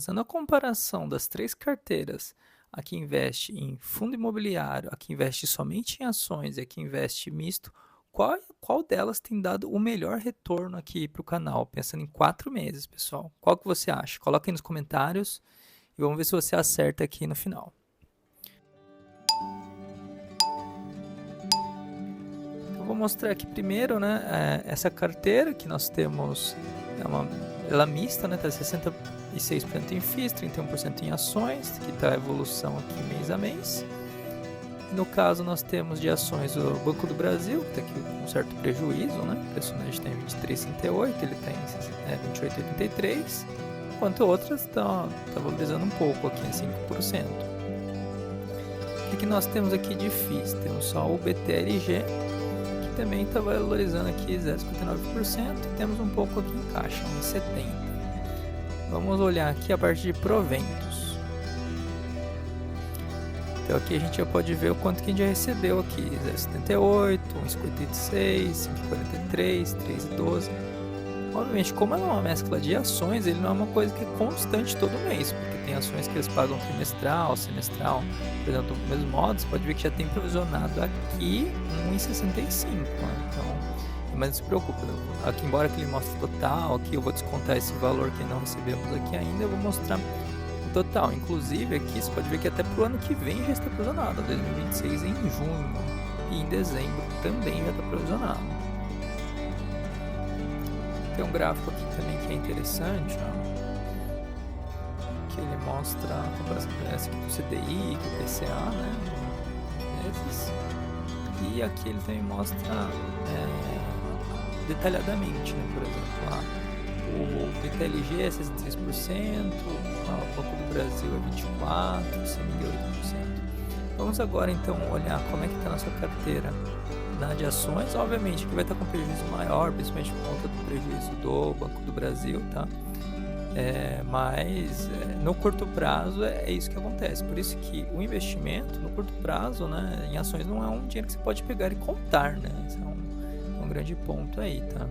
Fazendo a comparação das três carteiras, a que investe em fundo imobiliário, a que investe somente em ações e a que investe misto, qual delas tem dado o melhor retorno aqui para o canal? Pensando em 4 meses, pessoal. Qual que você acha? Coloca aí nos comentários e vamos ver se você acerta aqui no final. Eu vou mostrar aqui primeiro, né, essa carteira que nós temos, ela é mista, né, tá 66% em FIIs, 31% em ações, que está a evolução aqui mês a mês. No caso, nós temos de ações o Banco do Brasil, que está aqui com um certo prejuízo, né? O preço médio está em 23,68, ele está em 28,83, enquanto outras estão valorizando um pouco, aqui em 5%. O que nós temos aqui de FIIs? Temos só o BTLG, que também está valorizando aqui 0,59%, e temos um pouco aqui em caixa, 1,70. Vamos olhar aqui a parte de proventos. Então aqui a gente já pode ver o quanto que a gente já recebeu aqui, 0,78, 1,56, 5,43, 3,12. Obviamente, como é uma mescla de ações, ele não é uma coisa que é constante todo mês, porque tem ações que eles pagam trimestral, semestral, por exemplo, do mesmo modo, você pode ver que já tem provisionado aqui 1,65, né? Então, mas não se preocupe, aqui embora que ele mostre total, aqui eu vou descontar esse valor que não recebemos aqui ainda, eu vou mostrar total. Inclusive aqui você pode ver que até pro ano que vem já está provisionado, 2026 em junho e em dezembro também já está provisionado. Tem um gráfico aqui também que é interessante, ó, que ele mostra a comparação com o CDI, com o PCA, né, esses. E aqui ele também mostra detalhadamente, né, por exemplo, lá o BTLG é 63%, o Banco do Brasil é 24%, o CMI é 8%. Vamos agora então olhar como é que está a nossa carteira na de ações. Obviamente que vai estar com prejuízo maior, principalmente por conta do prejuízo do Banco do Brasil, tá? Mas no curto prazo é isso que acontece. Por isso que o investimento no curto prazo, né, em ações não é um dinheiro que você pode pegar e contar, né? Esse é um grande ponto aí, tá?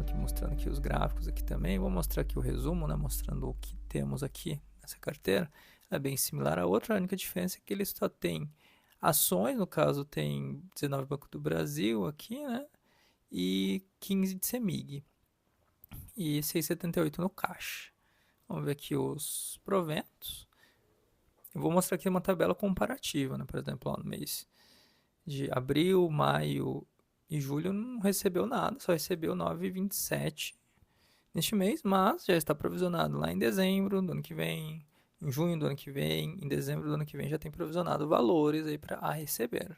Aqui mostrando aqui os gráficos aqui também, vou mostrar aqui o resumo, né, mostrando o que temos aqui nessa carteira. É bem similar a outra, a única diferença é que ele só tem ações, no caso tem 19 Banco do Brasil aqui, né, e 15 de CEMIG e 6,78 no caixa. Vamos ver aqui os proventos. Eu vou mostrar aqui uma tabela comparativa, né, por exemplo, ó, no mês de abril, maio e julho não recebeu nada, só recebeu 9,27 neste mês, mas já está provisionado lá em dezembro do ano que vem, em junho do ano que vem, em dezembro do ano que vem já tem provisionado valores aí para receber.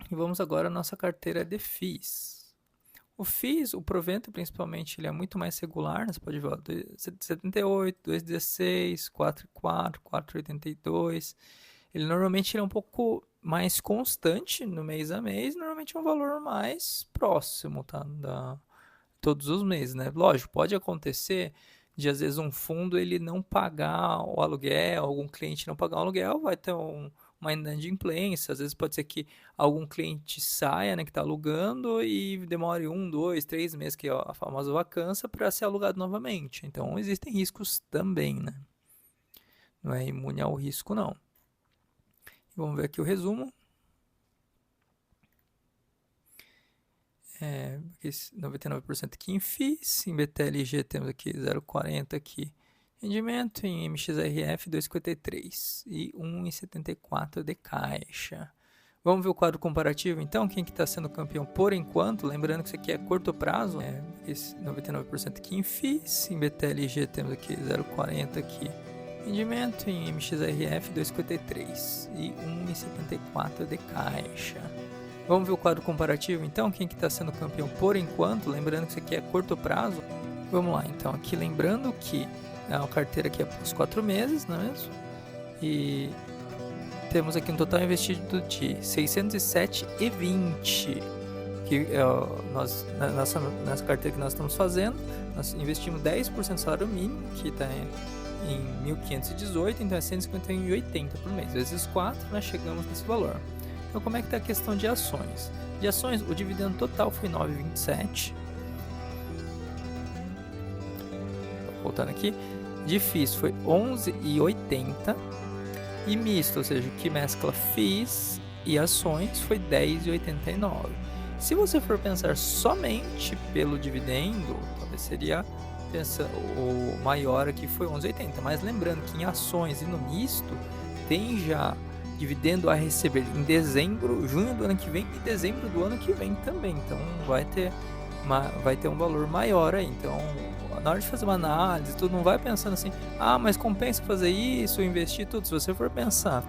E vamos agora à nossa carteira de FIIs. O FIIs, o provento principalmente, ele é muito mais regular, né? Você pode ver, ó, 2,78, 2,16, 4,4, 4,82. Ele normalmente é um pouco mais constante no mês a mês, normalmente é um valor mais próximo, tá? Todos os meses, né? Lógico, pode acontecer de às vezes um fundo ele não pagar o aluguel, algum cliente não pagar o aluguel, vai ter uma inadimplência, às vezes pode ser que algum cliente saia, né, que está alugando e demore 1, 2, 3 meses, que é a famosa vacância, para ser alugado novamente. Então existem riscos também, né? Não é imune ao risco, não. Vamos ver aqui o resumo. 99% aqui em FIIs, em BTLG temos aqui 0,40 aqui rendimento, em MXRF 2,53 e 1,74 de caixa. Vamos ver o quadro comparativo então, quem que está sendo campeão por enquanto, lembrando que isso aqui é curto prazo, 99% aqui em FIIs, em BTLG temos aqui 0,40 aqui rendimento, em MXRF 2,53 e 1,74 de caixa. Vamos ver o quadro comparativo então, quem que está sendo campeão por enquanto, lembrando que isso aqui é curto prazo. Vamos lá então, aqui lembrando que a carteira aqui é por 4 meses, não é mesmo? E temos aqui um total investido de 607,20, que nessa carteira que nós estamos fazendo, nós investimos 10% do salário mínimo, que está em 1.518, então é 151,80 por mês. Vezes 4, nós chegamos nesse valor. Então, como é que está a questão de ações? De ações, o dividendo total foi 9,27. voltando aqui, de FIIs foi 11,80 e misto, ou seja, que mescla FIIs e ações, foi 10,89. Se você for pensar somente pelo dividendo, talvez seria o maior aqui foi 11,80, mas lembrando que em ações e no misto tem já dividendo a receber em dezembro, junho do ano que vem e dezembro do ano que vem também, então vai ter um valor maior aí. Então na hora de fazer uma análise, tu não vai pensando assim, mas compensa fazer isso, investir tudo. Se você for pensar,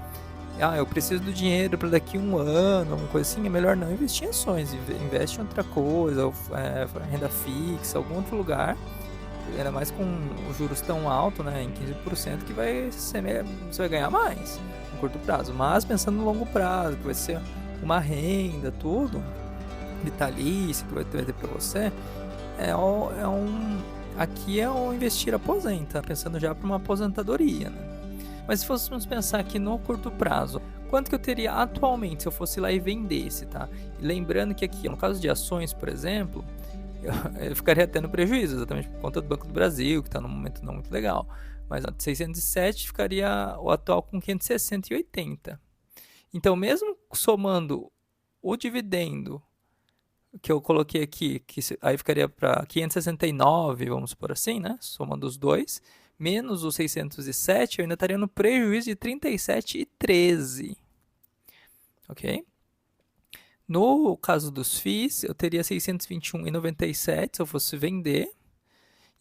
eu preciso do dinheiro para daqui um ano, uma coisa assim, é melhor não investir em ações, investe em outra coisa, renda fixa, algum outro lugar, ainda mais com os juros tão altos, né, em 15%, que você vai ganhar mais no curto prazo. Mas pensando no longo prazo, que vai ser uma renda, tudo, vitalício, que vai ter para você, aqui é o investir aposenta, pensando já para uma aposentadoria, né? Mas se fôssemos pensar aqui no curto prazo, quanto que eu teria atualmente se eu fosse lá e vendesse, tá? E lembrando que aqui, no caso de ações, por exemplo, eu ficaria até no prejuízo, exatamente por conta do Banco do Brasil, que está num momento não muito legal. Mas a 607 ficaria o atual com 560,80. Então, mesmo somando o dividendo que eu coloquei aqui, que aí ficaria para 569, vamos supor assim, né? Somando os dois, menos os 607, eu ainda estaria no prejuízo de 37,13. Ok? No caso dos FIIs, eu teria 621,97 se eu fosse vender.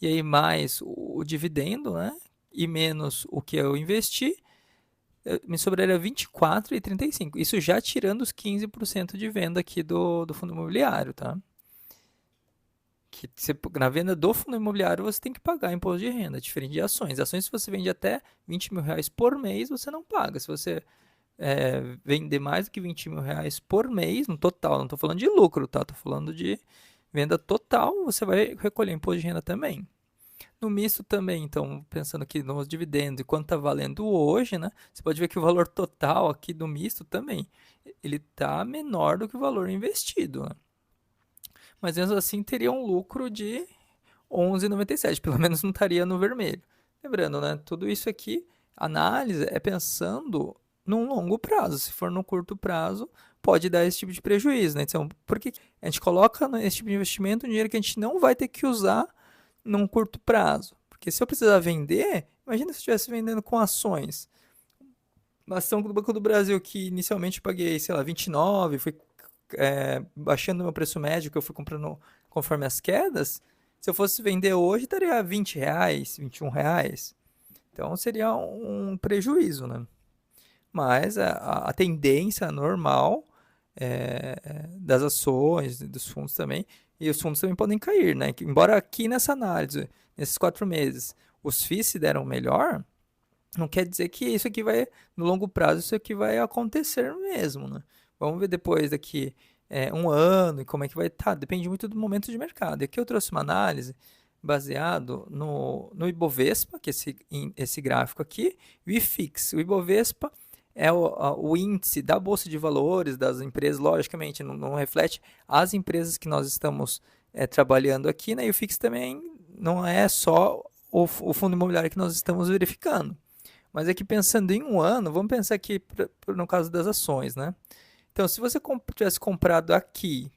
E aí mais o dividendo, né? E menos o que eu investi, me sobraria 24,35. Isso já tirando os 15% de venda aqui do fundo imobiliário, tá? Que na venda do fundo imobiliário você tem que pagar imposto de renda, diferente de ações. Ações, se você vende até R$20 mil por mês, você não paga. Se você vender mais do que R$20 mil por mês, no total, não estou falando de lucro, tá? Estou falando de venda total, você vai recolher imposto de renda também. No misto também, então, pensando aqui nos dividendos e quanto está valendo hoje, né? Você pode ver que o valor total aqui do misto também, ele está menor do que o valor investido, né? Mas mesmo assim teria um lucro de 11,97, pelo menos não estaria no vermelho. Lembrando, né? Tudo isso aqui, análise é pensando num longo prazo. Se for no curto prazo, pode dar esse tipo de prejuízo, né? Então, por que a gente coloca nesse tipo de investimento um dinheiro que a gente não vai ter que usar num curto prazo? Porque se eu precisar vender, imagina se eu estivesse vendendo com ações. Uma ação do Banco do Brasil que inicialmente eu paguei, sei lá, 29, fui baixando o meu preço médio que eu fui comprando conforme as quedas. Se eu fosse vender hoje, estaria R$20, R$21. Então seria um prejuízo, né? Mas a tendência normal das ações, dos fundos também, e os fundos também podem cair, né? Embora aqui nessa análise, nesses 4 meses, os FIIs se deram melhor, não quer dizer que isso aqui vai, no longo prazo, isso aqui vai acontecer mesmo, né? Vamos ver depois daqui um ano e como é que vai estar. Depende muito do momento de mercado. E aqui eu trouxe uma análise baseado no Ibovespa, que é esse gráfico aqui, e o IFIX. O Ibovespa é o índice da Bolsa de Valores das empresas, logicamente, não reflete as empresas que nós estamos trabalhando aqui, né? E o IFIX também não é só o fundo imobiliário que nós estamos verificando. Mas aqui pensando em um ano, vamos pensar aqui no caso das ações, né? Então, se você tivesse comprado aqui,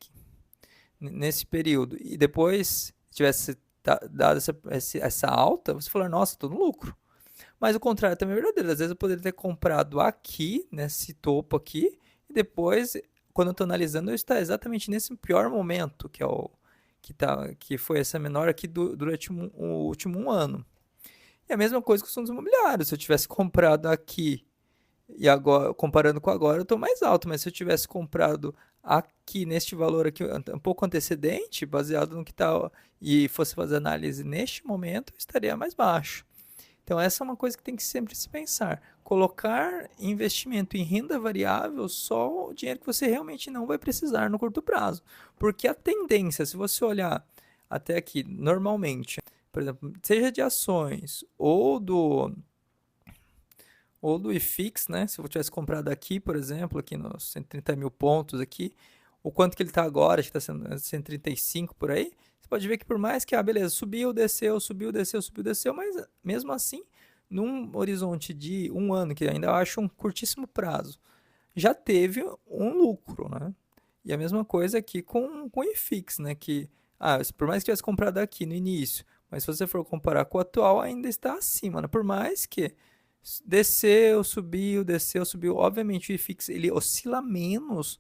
nesse período, e depois tivesse dado essa alta, você falar, nossa, estou no lucro. Mas o contrário também é verdadeiro. Às vezes eu poderia ter comprado aqui, nesse topo aqui, e depois, quando eu estou analisando, eu estou exatamente nesse pior momento, que foi essa menor aqui durante o último ano. E a mesma coisa com os fundos imobiliários. Se eu tivesse comprado aqui, e agora, comparando com agora, eu estou mais alto, mas se eu tivesse comprado aqui, neste valor aqui, um pouco antecedente, baseado no que está, e fosse fazer análise neste momento, eu estaria mais baixo. Então, essa é uma coisa que tem que sempre se pensar. Colocar investimento em renda variável só o dinheiro que você realmente não vai precisar no curto prazo. Porque a tendência, se você olhar até aqui, normalmente, por exemplo, seja de ações ou do IFIX, né? Se eu tivesse comprado aqui, por exemplo, aqui nos 130 mil pontos aqui, o quanto que ele está agora, acho que está sendo 135 por aí, você pode ver que por mais que, beleza, subiu, desceu, subiu, desceu, subiu, desceu, mas mesmo assim, num horizonte de um ano, que ainda eu acho um curtíssimo prazo, já teve um lucro, né? E a mesma coisa aqui com o IFIX, né? Que, por mais que tivesse comprado aqui no início, mas se você for comparar com o atual, ainda está acima, né? Por mais que desceu, subiu, desceu, subiu. Obviamente o IFIX ele oscila menos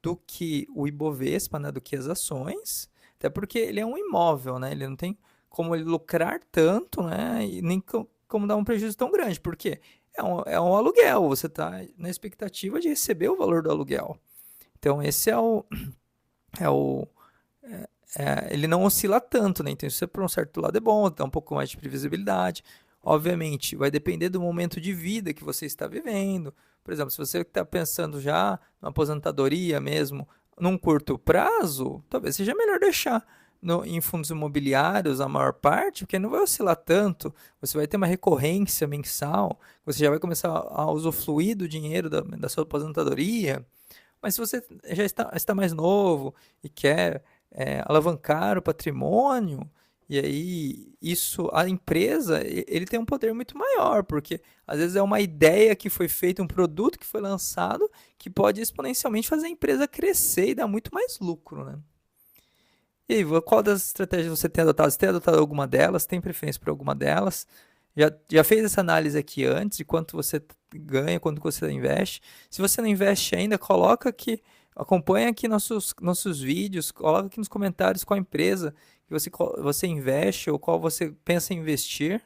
do que o Ibovespa, né? Do que as ações, até porque ele é um imóvel, né? Ele não tem como ele lucrar tanto, né? E nem como dar um prejuízo tão grande, porque é um aluguel, você está na expectativa de receber o valor do aluguel. Então esse é o ele não oscila tanto, né? Então isso por um certo lado é bom, dá um pouco mais de previsibilidade. Obviamente, vai depender do momento de vida que você está vivendo. Por exemplo, se você está pensando já na aposentadoria mesmo, num curto prazo, talvez seja melhor deixar em fundos imobiliários a maior parte, porque não vai oscilar tanto. Você vai ter uma recorrência mensal, você já vai começar a usufruir do dinheiro da sua aposentadoria. Mas se você já está mais novo e quer alavancar o patrimônio, e aí a empresa, ele tem um poder muito maior, porque às vezes é uma ideia que foi feita, um produto que foi lançado, que pode exponencialmente fazer a empresa crescer e dar muito mais lucro, né? E aí, qual das estratégias você tem adotado? Você tem adotado alguma delas? Tem preferência por alguma delas? Já fez essa análise aqui antes de quanto você ganha, quanto você investe? Se você não investe ainda, coloca aqui, acompanha aqui nossos vídeos, coloca aqui nos comentários qual empresa que você investe ou qual você pensa em investir.